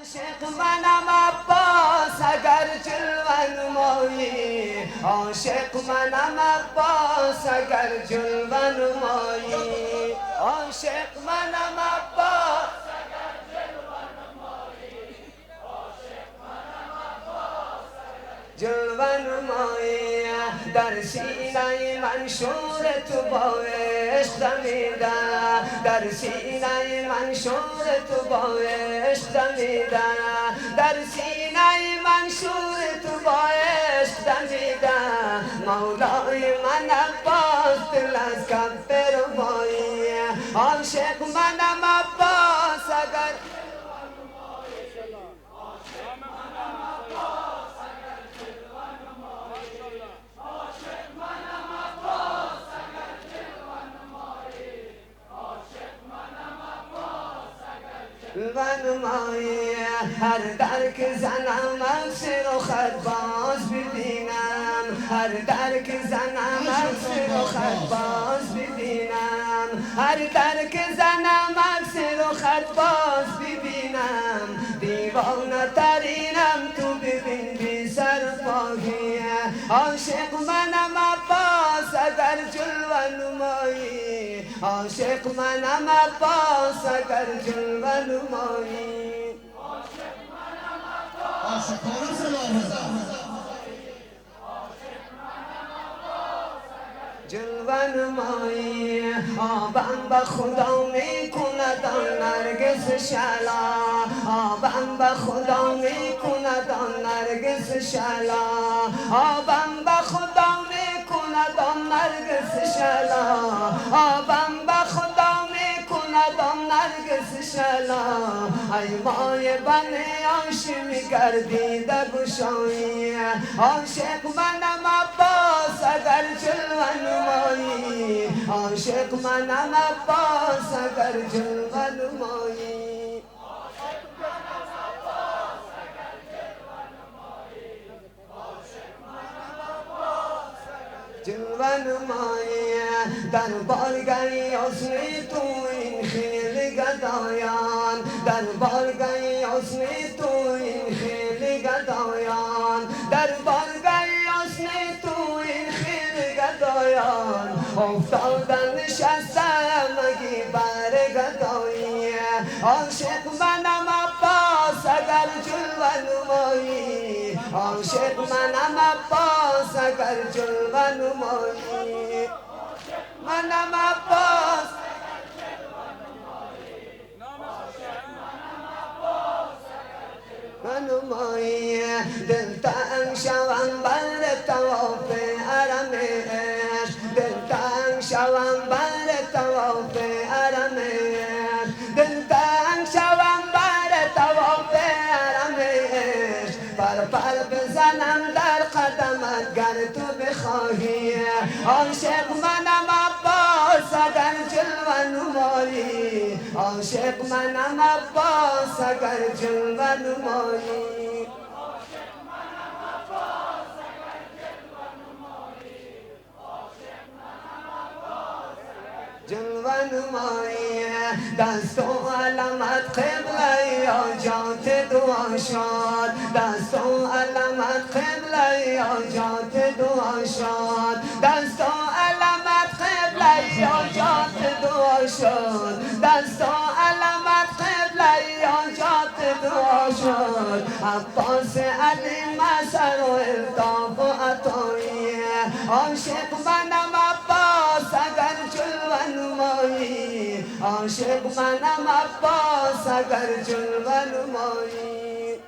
عاشق منم عباس اگر جلوه نمایی، عاشق منم عباس اگر جلوه نمایی، عاشق منم عباس اگر جلوه نمایی، عاشق منم عباس اگر جلوه نمایی. در سینه منشور تو با عشق دمیدم، در سینه منشور تو با عشق دمیدم، در سینه منشور تو با عشق دمیدم. مولای من عباس دل از کف ربایی، عاشق منم عباس اگر ونمایی. هر در که زنم عکس رخت باز ببینم، هر در که زنم عکس رخت باز ببینم، هر در که زنم عکس رخت باز ببینم. دیوانه ترینم تو ببین بی سر پاهی، عاشق منم عباس اگر جلوه نمایی، عاشق منم عباس اگر جلوه نمایی. عاشقانه صدا بزن. جلوه نمایی. آبم به خدا میکند آن نرگس شلا، آبم به خدا میکند آن نرگس شلا، آبم به خدا میکند آن نرگس شلا، آبم به خدا میکند آن نرگس شلا. ای مای بنی هاشمی گردیده گشایی، عاشق منم عباس اگر جلوه نمایی، عاشق منم عباس اگر جلوه نمایی. جلوه نمایی. در بارگاه حسن تو این خیل گدایان، در بارگاه حسن تو این خیل گدایان، در بارگاه حسن تو این خیل گدایان. افتادن نشستم مگی بر گدایی، عاشق منم عباس اگر جلوه نمایی، عاشق منم عباس اگر جلوه نمایی. منم عباس نمایی. دلتنگ شوم بر طواف حرم عشق، دلتنگ شوم بر طواف حرم عشق، دلتنگ شوم بر طواف حرم عشق. پر بزنم در قدمت گر تو بخواهی، عاشق منم عباس اگر جلوه نمایی، عاشق منم عباس اگر جلوه نمایی. جلوه نمایی. دست و علمت قبله حاجات دعا شد، دست و علمت قبله حاجات دعا شد، دست و علمت قبله حاجات دعا شد، دست و علمت قبله حاجات دعا شد. عباس علی مسر و الطاف و عطایی، عاشق منم عباس اگر جلوه نمایی، عاشق منم عباس اگر جلوه نمایی.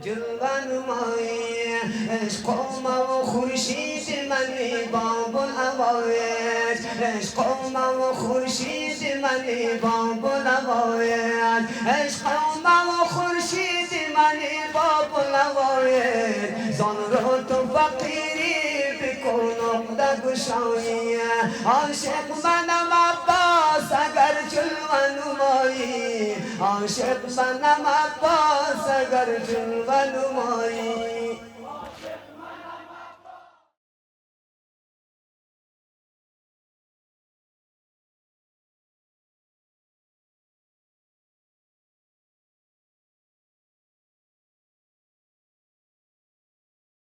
جلوه نمایی. عشق و خورشید منی باب العوایج، عشق و خورشید منی باب العوایج، عشق و خورشید منی باب العوایج. زان رو تو فقیری بکن عقده گشایی، عاشق منم عباس اگر جلوه نمایی، عاشق منم عباس اگر جلوه نمایی.